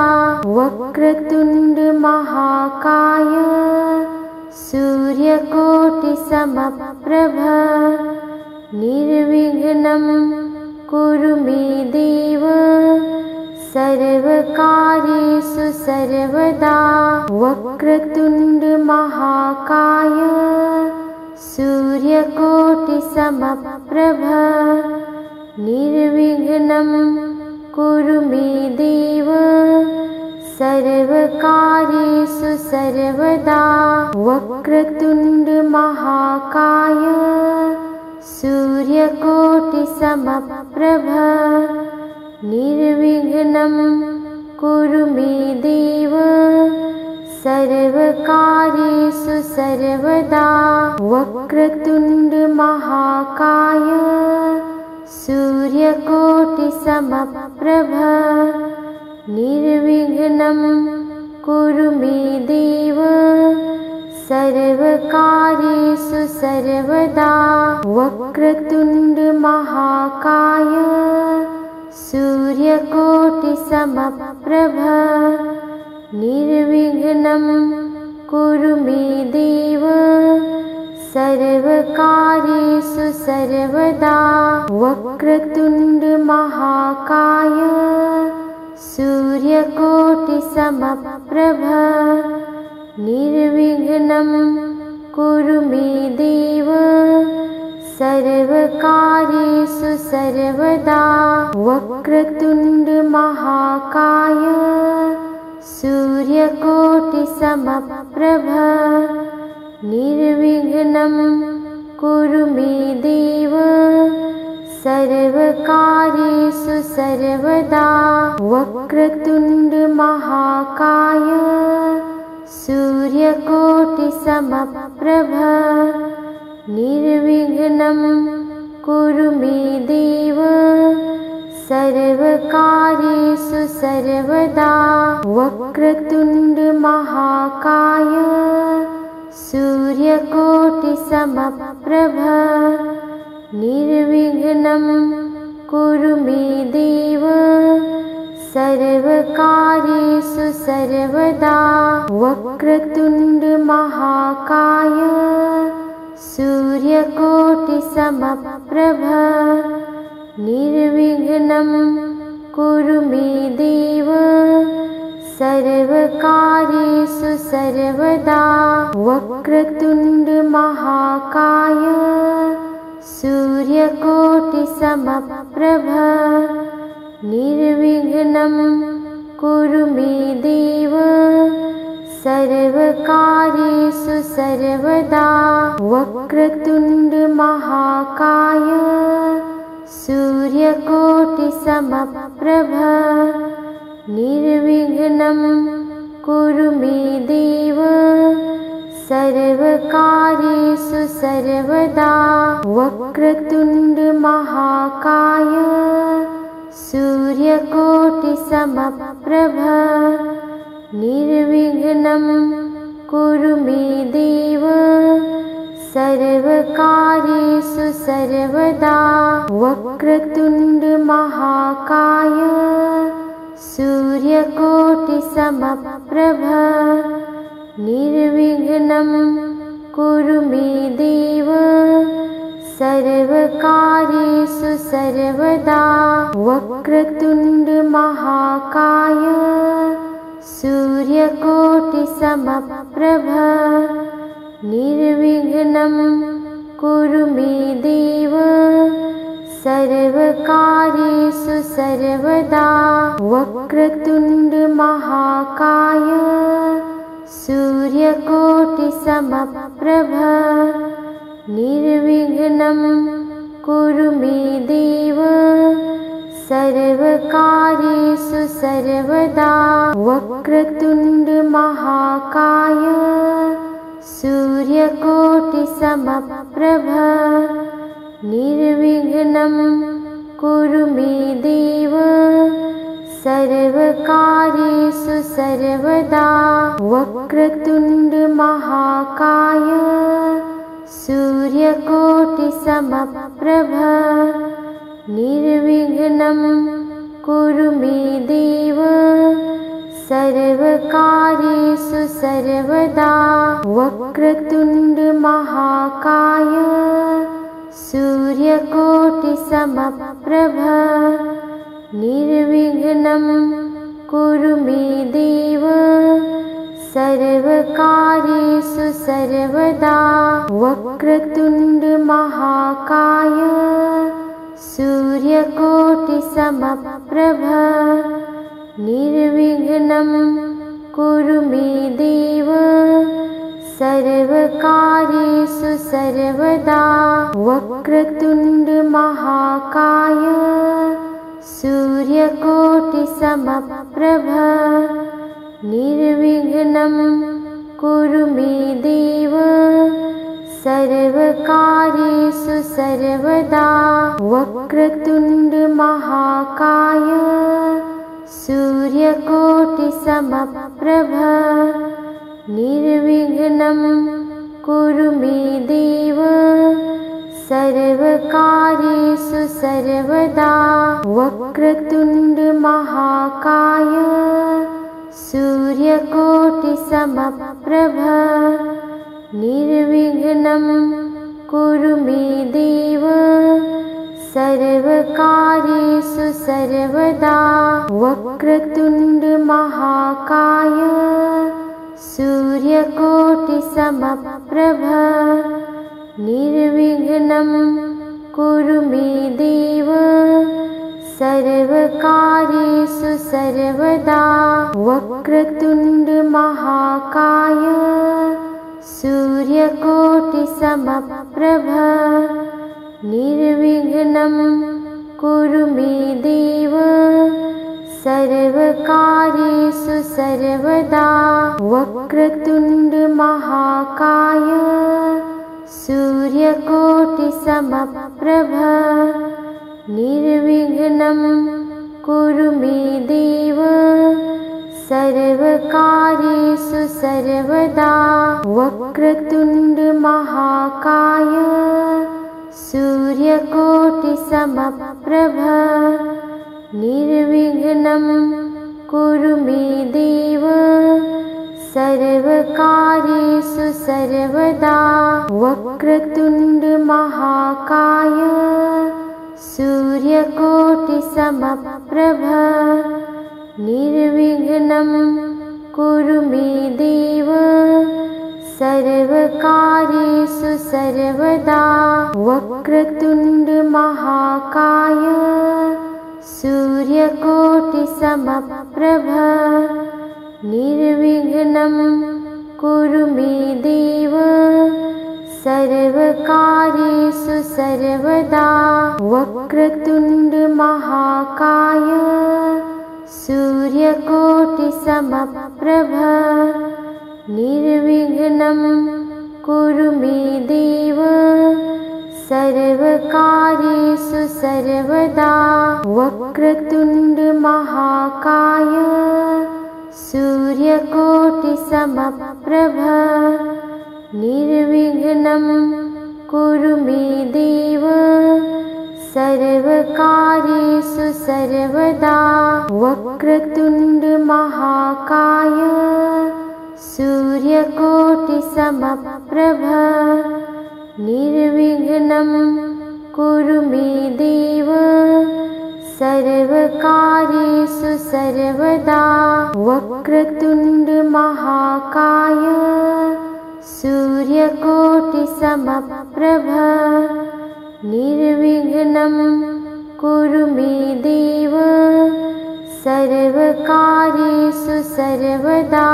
वक्रतुण्ड महाकाय सूर्यकोटिसमप्रभ निर्विघ्नं कुरु मे देव सर्वकार्येषु सर्वदा वक्रतुण्ड महाकाय सूर्यकोटिसमप्रभ निर्विघ्नं कुरु मे देव सर्वकार्येषु सर्वदा वक्रतुण्ड महाकाय सूर्यकोटिसमप्रभ निर्विघ्नं कुरु मे देव सर्वकार्येषु सर्वदा वक्रतुण्ड महाकाय सूर्यकोटिसमप्रभ निर्विघ्नं कुरु मे देव सर्वकार्येषु सर्वदा वक्रतुण्ड महाकाय सूर्यकोटिसमप्रभ निर्विघ्नं कुरु मे देव सर्वकार्येषु सर्वदा वक्रतुण्ड महाकाय सूर्यकोटिसमप्रभ निर्विघ्नं कुरु मे देव सर्वकार्येषु सर्वदा वक्रतुण्ड महाकाय सूर्यकोटिसमप्रभ निर्विघ्नं कुरु मे देव सर्वकार्येषु सर्वदा वक्रतुण्ड महाकाय सूर्यकोटिसमप्रभ निर्विघ्नं कुरु मे देव सर्वकार्येषु सर्वदा वक्रतुण्ड महाकाय सूर्यकोटिसमप्रभ निर्विघ्नं कुरु मे देव सर्वकार्येषु सर्वदा वक्रतुण्ड महाकाय सूर्यकोटिसमप्रभ निर्विघ्नं कुरु मे देव सर्वकार्येषु सर्वदा वक्रतुण्ड महाकाय सूर्यकोटिसमप्रभ निर्विघ्नं कुरु मे देव सर्वकार्येषु सर्वदा वक्रतुण्ड महाकाय सूर्यकोटिसमप्रभ निर्विघ्नं कुरु मे देव सर्वकार्येषु सर्वदा वक्रतुण्ड महाकाय सूर्यकोटिसमप्रभ निर्विघ्नं कुरु मे देव सर्वकार्येषु सर्वदा वक्रतुण्ड महाकाय सूर्यकोटिसमप्रभ निर्विघ्नं कुरु मे देव सर्वकार्येषु सर्वदा वक्रतुण्ड महाकाय सूर्यकोटिसमप्रभ निर्विघ्नं कुरु मे देव सर्वकार्येषु सर्वदा वक्रतुण्ड महाकाय सूर्यकोटिसमप्रभ निर्विघ्नं कुरु मे देव सर्वकार्येषु सर्वदा वक्रतुण्ड महाकाय सूर्यकोटिसमप्रभ निर्विघ्नं कुरु मे देव सर्वकार्येषु सर्वदा वक्रतुण्ड महाकाय सूर्यकोटिसमप्रभ निर्विघ्नं कुरु मे देव सर्वकार्येषु सर्वदा वक्रतुण्ड महाकाय सूर्यकोटिसमप्रभ निर्विघ्नं कुरु मे देव सर्वकार्येषु सर्वदा वक्रतुण्ड महाकाय सूर्यकोटिसमप्रभ निर्विघ्नं कुरु मे देव सर्वकार्येषु सर्वदा वक्रतुण्ड महाकाय सूर्यकोटिसमप्रभ निर्विघ्नं कुरु मे देव सर्वकार्येषु सर्वदा वक्रतुण्ड महाकाय सूर्यकोटिसमप्रभ निर्विघ्नं कुरु मे देव सर्वकार्येषु सर्वदा वक्रतुण्ड महाकाय सूर्यकोटिसमप्रभ निर्विघ्नं कुरु मे देव सर्वकार्येषु सर्वदा वक्रतुण्ड महाकाय सूर्यकोटिसमप्रभ निर्विघ्नं कुरु मे देव सर्वकार्येषु सर्वदा वक्रतुण्ड महाकाय सूर्यकोटिसमप्रभ निर्विघ्नं कुरु मे देव सर्वकार्येषु सर्वदा वक्रतुण्ड महाकाय सूर्यकोटिसमप्रभ निर्विघ्नं कुरु मे देव सर्वकार्येषु सर्वदा वक्रतुण्ड महाकाय सूर्यकोटिसमप्रभ निर्विघ्नं कुरु मे देव सर्वकार्येषु सर्वदा वक्रतुण्ड महाकाय सूर्यकोटिसमप्रभ निर्विघ्नं कुरु मे देव सर्वकार्येषु सर्वदा वक्रतुण्ड महाकाय सूर्यकोटिसमप्रभ निर्विघ्नं कुरु मे देव सर्वकार्येषु सर्वदा वक्रतुण्ड महाकाय सूर्यकोटिसमप्रभ निर्विघ्नं कुरु मे देव सर्वकार्येषु सर्वदा वक्रतुण्ड महाकाय सूर्यकोटिसमप्रभ निर्विघ्नं कुरु मे देव सर्वकार्येषु सर्वदा वक्रतुण्ड महाकाय सूर्यकोटिसमप्रभ समप्रभ निर्विघ्नं कुरु मे देव सर्वकार्येषु सर्वदा वक्रतुण्ड महाकाय सूर्यकोटिसमप्रभ निर्विघ्नं कुरु मे देव सर्वकार्येषु सर्वदा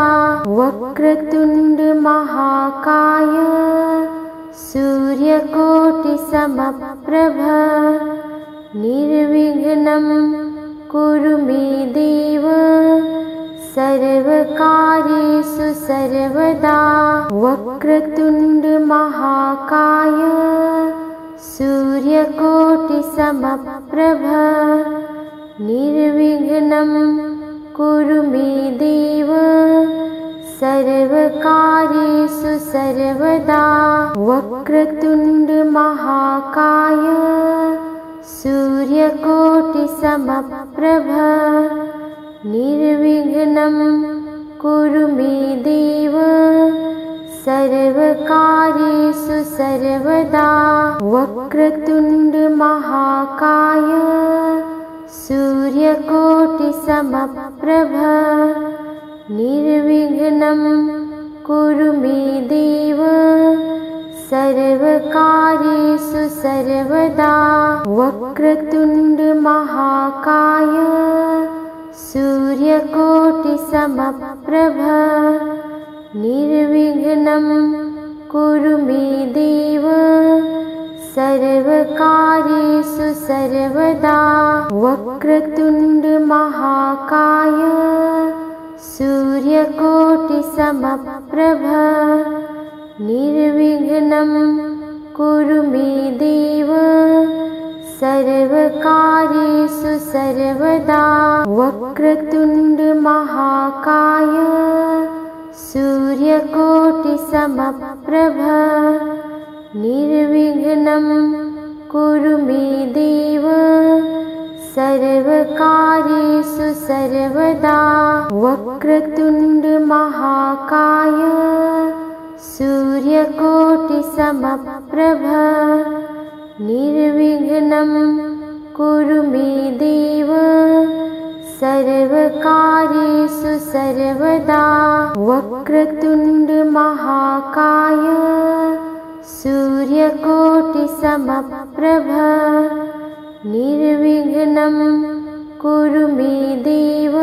वक्रतुण्ड महाकाय सूर्यकोटिसमप्रभ निर्विघ्नं कुरु मे देव सर्वकार्येषु सर्वदा वक्रतुण्ड महाकाय सूर्यकोटिसमप्रभ निर्विघ्नं कुरु मे देव सर्वकार्येषु सर्वदा वक्रतुण्ड महाकाय सूर्यकोटिसमप्रभ निर्विघ्नं कुरु मे देव सर्वकार्येषु सर्वदा वक्रतुण्ड महाकाय सूर्यकोटिसमप्रभ निर्विघ्नं कुरु मे देव सर्वकार्येषु सर्वदा वक्रतुण्ड महाकाय सूर्यकोटिसमप्रभ निर्विघ्नं कुरु मे देव सर्वकार्येषु सर्वदा वक्रतुण्ड महाकाय सूर्यकोटिसमप्रभ निर्विघ्नं कुरु मे देव सर्वकार्येषु सर्वदा वक्रतुण्ड महाकाय सूर्यकोटिसमप्रभ निर्विघ्नं कुरु मे देव सर्वकार्येषु सर्वदा वक्रतुण्ड महाकाय सूर्यकोटिसमप्रभ निर्विघ्नं कुरु मे देव सर्वकार्येषु सर्वदा वक्रतुण्ड महाकाय सूर्यकोटिसमप्रभ निर्विघ्नं कुरु मे देव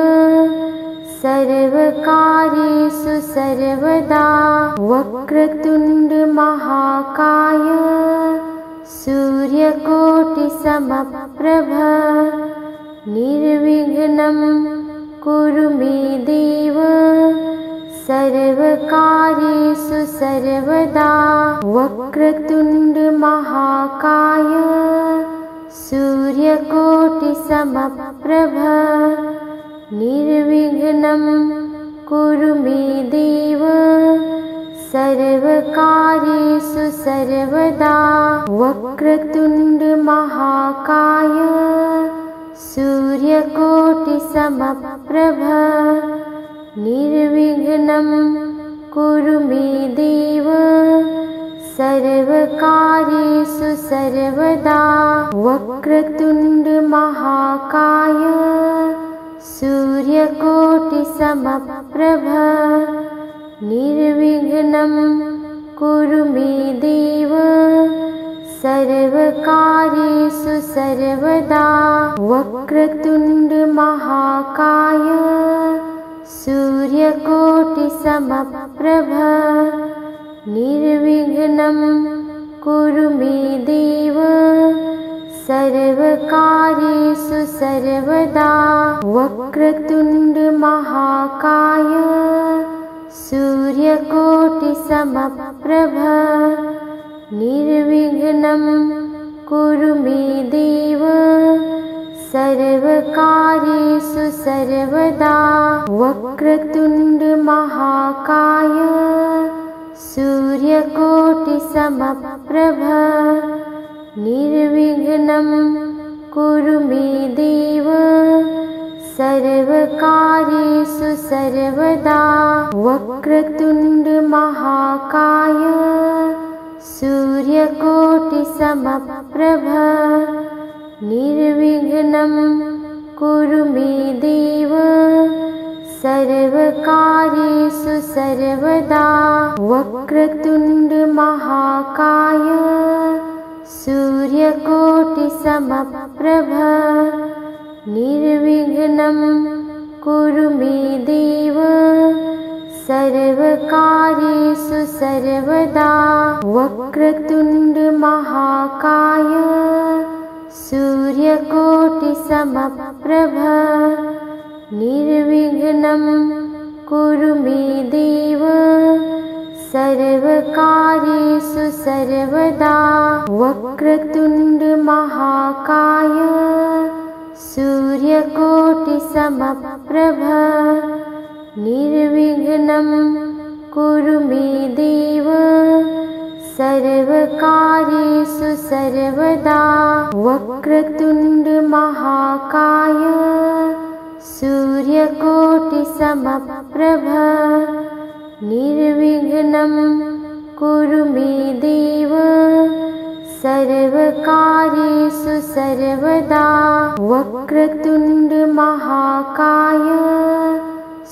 सर्वकार्येषु सर्वदा वक्रतुण्ड महाकाय सूर्यकोटिसमप्रभ निर्विघ्नं कुरु मे देव सर्वकार्येषु सर्वदा वक्रतुण्ड महाकाय सूर्यकोटिसमप्रभ निर्विघ्नं कुरु मे देव सर्वकार्येषु सर्वदा वक्रतुण्ड महाकाय सूर्यकोटिसमप्रभ निर्विघ्नं कुरु मे देव सर्वकार्येषु सर्वदा वक्रतुण्ड महाकाय सूर्यकोटिसमप्रभ निर्विघ्नं कुरु मे देव सर्वकार्येषु सर्वदा वक्रतुण्ड महाकाय सूर्यकोटिसमप्रभ निर्विघ्नं कुरु मे देव सर्वकार्येषु सर्वदा वक्रतुण्ड महाकाय सूर्यकोटिसमप्रभ निर्विघ्नं कुरु मे देव सर्वकार्येषु सर्वदा वक्रतुण्ड महाकाय सूर्यकोटिसमप्रभ निर्विघ्नं कुरु मे देव सर्वकार्येषु सर्वदा वक्रतुण्ड महाकाय सूर्यकोटिसमप्रभ निर्विघ्नं कुरु मे देव सर्वकार्येषु सर्वदा वक्रतुण्ड महाकाय सूर्यकोटिसमप्रभ निर्विघ्नं कुरु मे देव सर्वकार्येषु सर्वदा वक्रतुण्ड महाकाय सूर्यकोटिसमप्रभ निर्विघ्नं कुरु मे देव सर्वकार्येषु सर्वदा वक्रतुण्ड महाकाय सूर्यकोटिसमप्रभ निर्विघ्नं कुरु मे देव सर्वकार्येषु सर्वदा वक्रतुण्ड महाकाय सूर्यकोटिसमप्रभ निर्विघ्नं कुरु मे देव सर्वकार्येषु सर्वदा वक्रतुण्ड महाकाय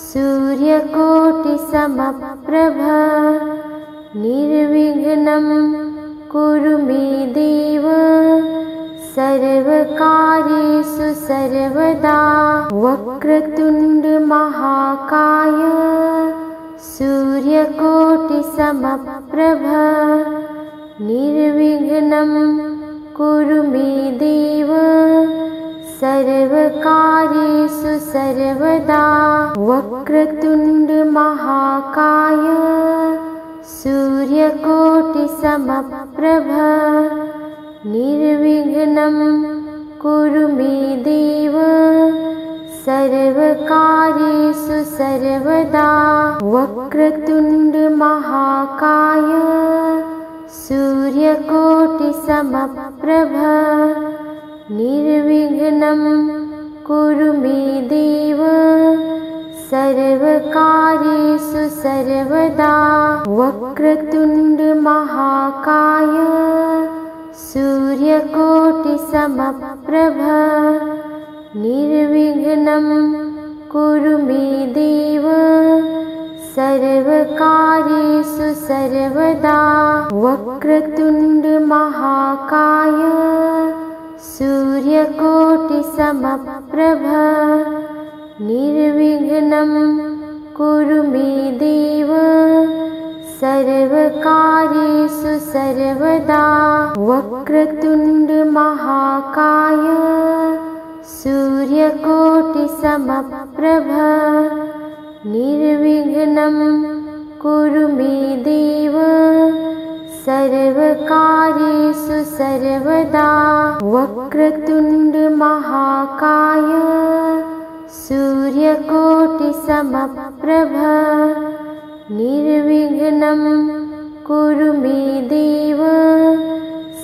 सूर्यकोटिसमप्रभ निर्विघ्नं कुरु मे देव सर्वकार्येषु सर्वदा वक्रतुण्ड महाकाय सूर्यकोटिसमप्रभ निर्विघ्नं कुरु मे देव सर्वकार्येषु सर्वदा वक्रतुण्ड महाकाय सूर्यकोटिसमप्रभ निर्विघ्नं कुरु मे देव सर्वकार्येषु सर्वदा वक्रतुण्ड महाकाय सूर्यकोटिसमप्रभ निर्विघ्नं कुरु मे देव सर्वकार्येषु सर्वदा वक्रतुण्ड महाकाय सूर्यकोटिसमप्रभ निर्विघ्नं कुरु मे देव सर्वकार्येषु सर्वदा वक्रतुण्ड महाकाय सूर्यकोटिसमप्रभ निर्विघ्नं कुरु मे देव सर्वकार्येषु सर्वदा वक्रतुण्ड महाकाय सूर्यकोटिसमप्रभ निर्विघ्नं कुरु मे देव सर्वकार्येषु सर्वदा वक्रतुण्ड महाकाय सूर्यकोटिसमप्रभ निर्विघ्नं कुरु मे देव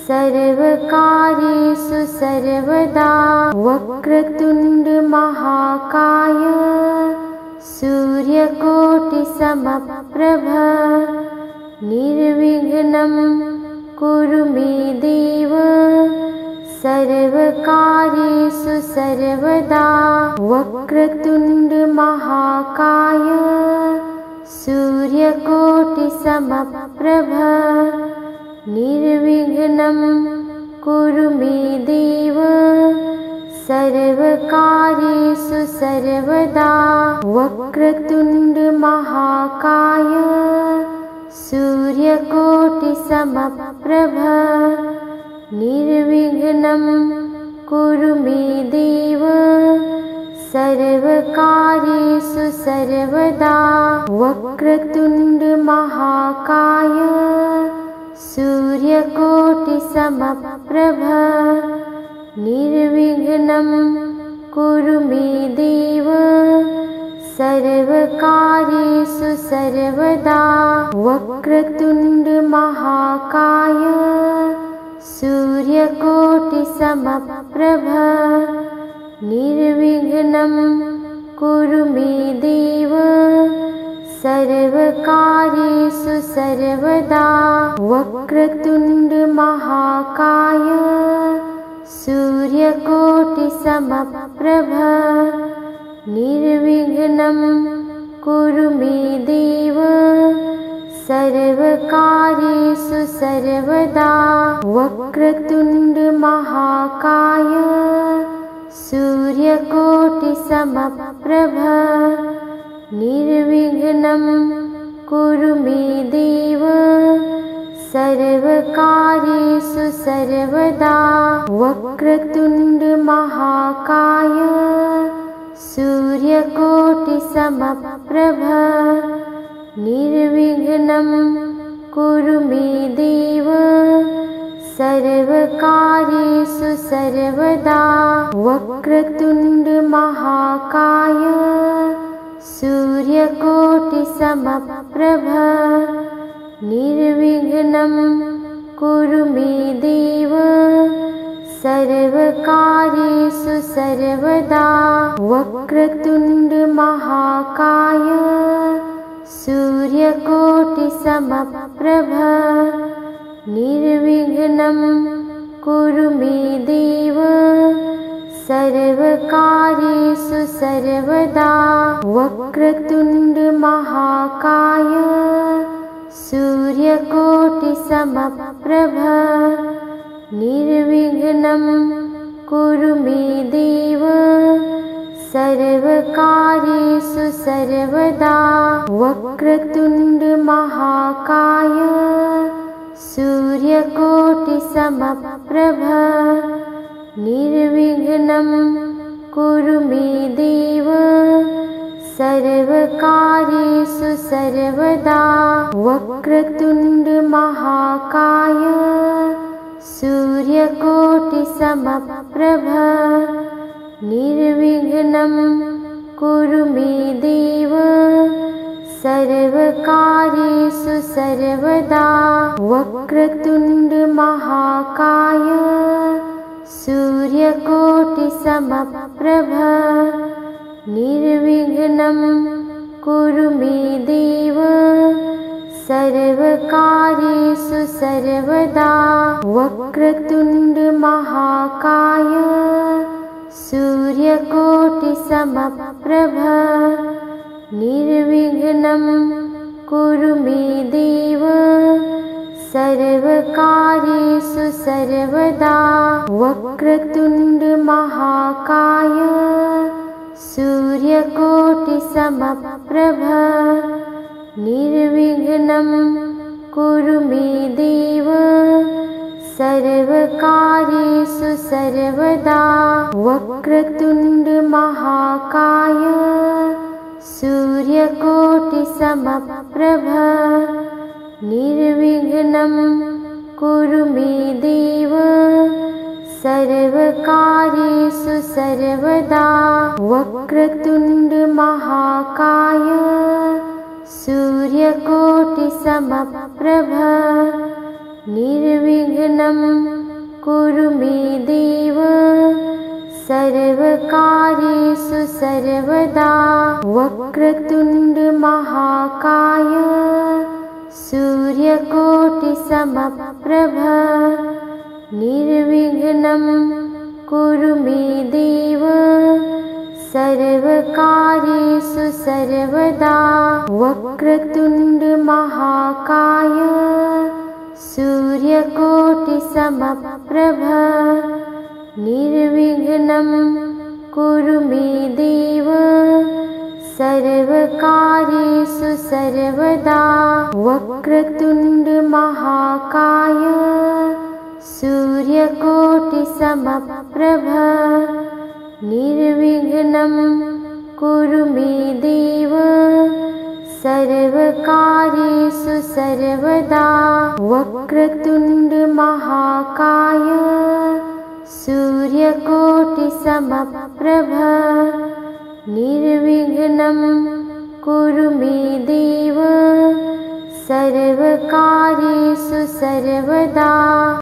सर्वकार्येषु सर्वदा वक्रतुण्ड महाकाय सूर्यकोटिसमप्रभ निर्विघ्नं कुरु मे देव सर्वकार्येषु सर्वदा वक्रतुण्ड महाकाय सूर्यकोटिसमप्रभ निर्विघ्नं कुरु मे देव सर्वकार्येषु सर्वदा वक्रतुण्ड महाकाय सूर्यकोटिसमप्रभ निर्विघ्नं कुरु मे देव सर्वकार्येषु सर्वदा वक्रतुण्ड महाकाय सूर्यकोटिसमप्रभ निर्विघ्नं कुरु मे देव सर्वकार्येषु सर्वदा वक्रतुण्ड महाकाय सूर्यकोटिसमप्रभ निर्विघ्नं कुरु मे देव सर्वकार्येषु सर्वदा वक्रतुण्ड महाकाय सूर्यकोटिसमप्रभ निर्विघ्नं कुरु मे देव सर्वकार्येषु सर्वदा वक्रतुण्ड महाकाय सूर्यकोटिसमप्रभ निर्विघ्नं कुरु मे देव सर्वकार्येषु सर्वदा वक्रतुण्ड महाकाय सूर्यकोटिसमप्रभ निर्विघ्नं कुरु मे देव सर्वकार्येषु सर्वदा वक्रतुण्ड महाकाय सूर्यकोटिसमप्रभ निर्विघ्नं कुरु मे देव सर्वकार्येषु सर्वदा वक्रतुण्ड महाकाय सूर्यकोटिसमप्रभ निर्विघ्नं कुरु मे देव सर्वकार्येषु सर्वदा वक्रतुण्ड महाकाय सूर्यकोटिसमप्रभ निर्विघ्नं कुरु मे देव सर्वकार्येषु सर्वदा वक्रतुण्ड महाकाय सूर्यकोटिसमप्रभ निर्विघ्नं कुरु मे देव सर्वकार्येषु सर्वदा वक्रतुण्ड महाकाय सूर्यकोटिसमप्रभ निर्विघ्नं कुरु मे देव सर्वकार्येषु सर्वदा वक्रतुण्ड महाकाय सूर्यकोटिसमप्रभ निर्विघ्नं कुरु मे देव सर्वकार्येषु सर्वदा वक्रतुण्ड महाकाय सूर्यकोटिसमप्रभ निर्विघ्नं कुरु मे देव सर्वकार्येषु सर्वदा वक्रतुण्ड महाकाय सूर्यकोटिसमप्रभ निर्विघ्नं कुरु मे देव सर्वकार्येषु सर्वदा वक्रतुण्ड महाकाय सूर्यकोटिसमप्रभ निर्विघ्नं कुरु मे देव सर्वकार्येषु सर्वदा वक्रतुण्ड महाकाय सूर्यकोटिसमप्रभ निर्विघ्नं कुरु मे देव सर्वकार्येषु सर्वदा वक्रतुण्ड महाकाय सूर्यकोटिसमप्रभ निर्विघ्नं कुरु मे देव सर्वकार्येषु सर्वदा वक्रतुण्ड महाकाय सूर्यकोटिसमप्रभ निर्विघ्नं कुरु मे देव सर्वकार्येषु सर्वदा वक्रतुण्ड महाकाय सूर्यकोटिसमप्रभ निर्विघ्नं कुरु मे देव सर्वकार्येषु सर्वदा वक्रतुण्ड महाकाय सूर्यकोटिसमप्रभ निर्विघ्नं कुरु मे देव सर्वकार्येषु सर्वदा